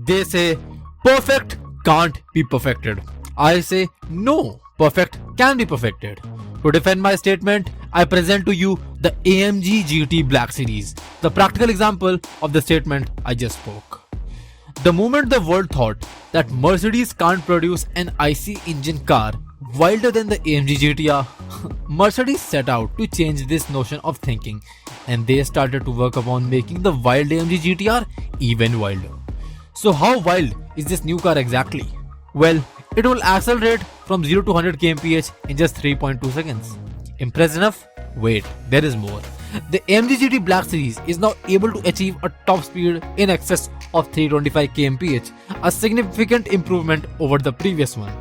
They say perfect can't be perfected. I say no, perfect can be perfected. To defend my statement, I present to you the AMG GT Black series, the practical example of the statement I just spoke. The moment the world thought that Mercedes can't produce an IC engine car wilder than the AMG GT R, Mercedes set out to change this notion of thinking, and they started to work upon making the Wild AMG GT R even wilder. So how wild is this new car exactly? Well, it will accelerate from 0 to 100 kmph in just 3.2 seconds. Impressed enough? Wait, there is more. The AMG GT Black series is now able to achieve a top speed in excess of 325 kmph, a significant improvement over the previous one.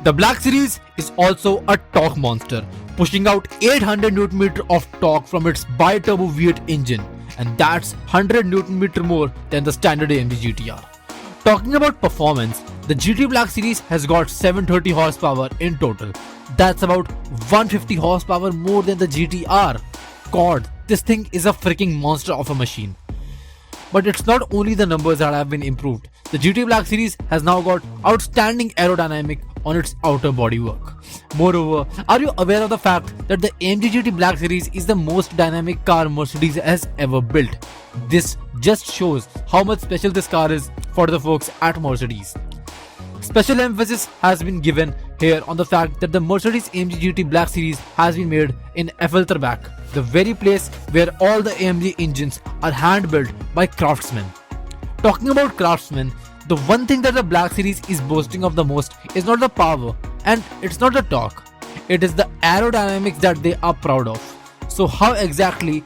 The Black series is also a torque monster, pushing out 800 Nm of torque from its bi-turbo V8 engine, and that's 100 Nm more than the standard AMG GT R. Talking about performance, the GT Black series has got 730 horsepower in total. That's about 150 horsepower more than the GT R. God, this thing is a freaking monster of a machine. But it's not only the numbers that have been improved. The GT Black series has now got outstanding aerodynamic on its outer bodywork. Moreover, are you aware of the fact that the AMG GT Black series is the most dynamic car Mercedes has ever built? This just shows how much special this car is for the folks at Mercedes. Special emphasis has been given here on the fact that the Mercedes AMG GT Black series has been made in Effelsberg, the very place where all the AMG engines are hand-built by craftsmen. Talking about craftsmen, the one thing that the Black series is boasting of the most is not the power and it's not the torque. It is the aerodynamics that they are proud of. So how exactly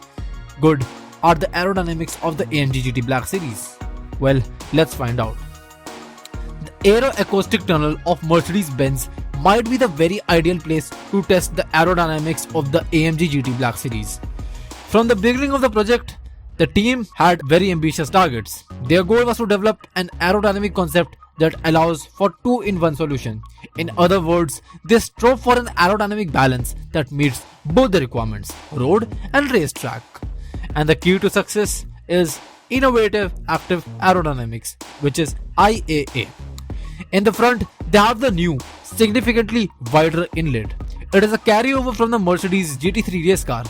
good are the aerodynamics of the AMG GT Black series? Well, let's find out. The aeroacoustic tunnel of Mercedes-Benz might be the very ideal place to test the aerodynamics of the AMG GT Black series. From the beginning of the project, the team had very ambitious targets. Their goal was to develop an aerodynamic concept that allows for 2-in-1 solution. In other words, they strove for an aerodynamic balance that meets both the requirements, road and racetrack. And the key to success is Innovative Active Aerodynamics, which is IAA. In the front, they have the new, significantly wider inlet. It is a carryover from the Mercedes GT3 race car,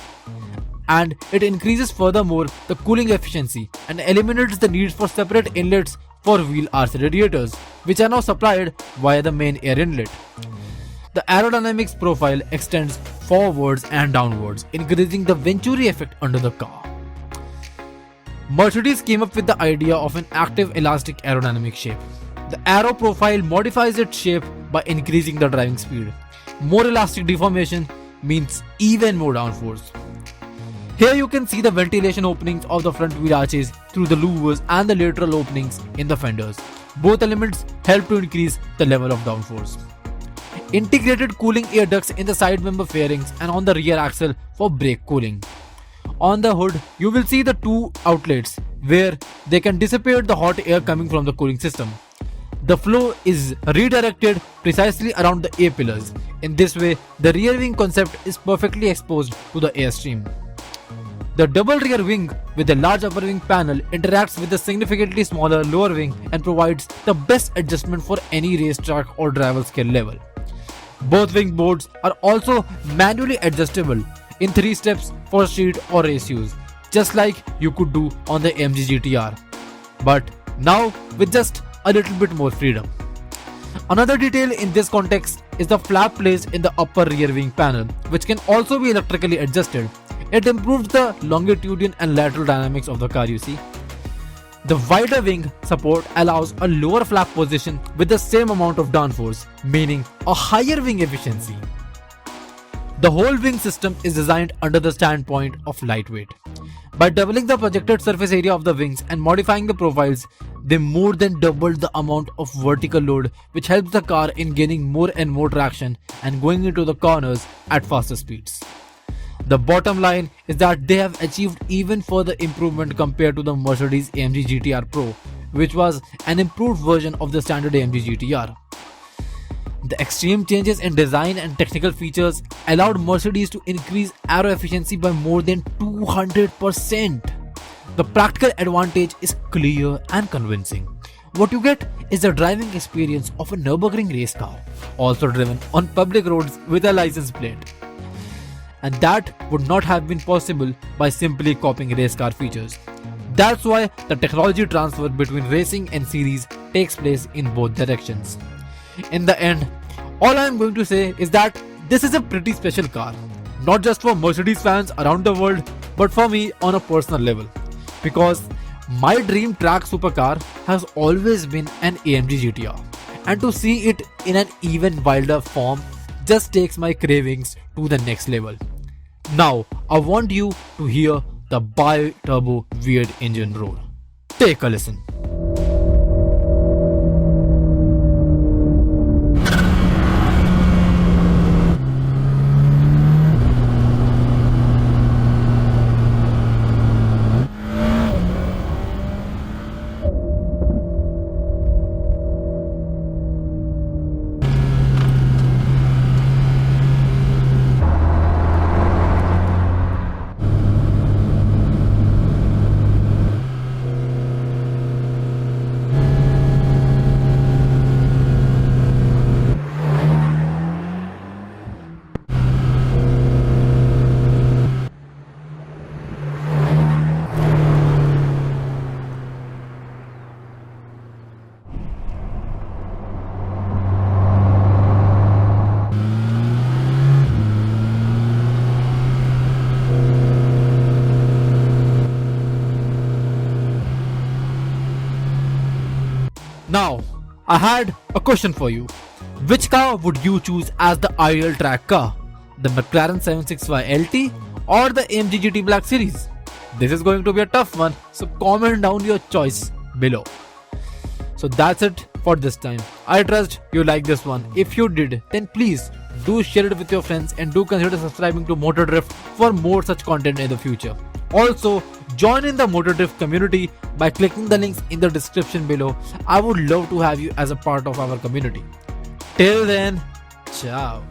and it increases furthermore the cooling efficiency and eliminates the need for separate inlets for wheel arch radiators, which are now supplied via the main air inlet. The aerodynamics profile extends forwards and downwards, increasing the Venturi effect under the car. Mercedes came up with the idea of an active elastic aerodynamic shape. The aero profile modifies its shape by increasing the driving speed. More elastic deformation means even more downforce. Here you can see the ventilation openings of the front wheel arches through the louvers and the lateral openings in the fenders. Both elements help to increase the level of downforce. Integrated cooling air ducts in the side member fairings and on the rear axle for brake cooling. On the hood, you will see the two outlets where they can dissipate the hot air coming from the cooling system. The flow is redirected precisely around the A-pillars. In this way, the rear wing concept is perfectly exposed to the airstream. The double rear wing with a large upper wing panel interacts with the significantly smaller lower wing and provides the best adjustment for any racetrack or driver skill level. Both wing boards are also manually adjustable in 3 steps for street or race use, just like you could do on the AMG GT R, but now with just a little bit more freedom. Another detail in this context is the flap placed in the upper rear wing panel, which can also be electrically adjusted. It improves the longitudinal and lateral dynamics of the car, you see. The wider wing support allows a lower flap position with the same amount of downforce, meaning a higher wing efficiency. The whole wing system is designed under the standpoint of lightweight. By doubling the projected surface area of the wings and modifying the profiles, they more than doubled the amount of vertical load, which helps the car in gaining more and more traction and going into the corners at faster speeds. The bottom line is that they have achieved even further improvement compared to the Mercedes AMG GT R Pro, which was an improved version of the standard AMG GT R. The extreme changes in design and technical features allowed Mercedes to increase aero efficiency by more than 200%. The practical advantage is clear and convincing. what you get is the driving experience of a Nurburgring race car, also driven on public roads with a license plate. And that would not have been possible by simply copying race car features. That's why the technology transfer between racing and series takes place in both directions. In the end, all I am going to say is that this is a pretty special car, not just for Mercedes fans around the world, but for me on a personal level. Because my dream track supercar has always been an AMG GT R, and to see it in an even wilder form just takes my cravings to the next level. Now, I want you to hear the bi-turbo weird engine roar. Take a listen. Now, I had a question for you. Which car would you choose as the ideal track car? The McLaren 765 LT or the AMG GT Black series? This is going to be a tough one, so comment down your choice below. So that's it for this time. I trust you like this one. If you did, then please do share it with your friends and do consider subscribing to Motor Drift for more such content in the future. Also, join in the Motor Drift community by clicking the links in the description below. I would love to have you as a part of our community. Till then, ciao.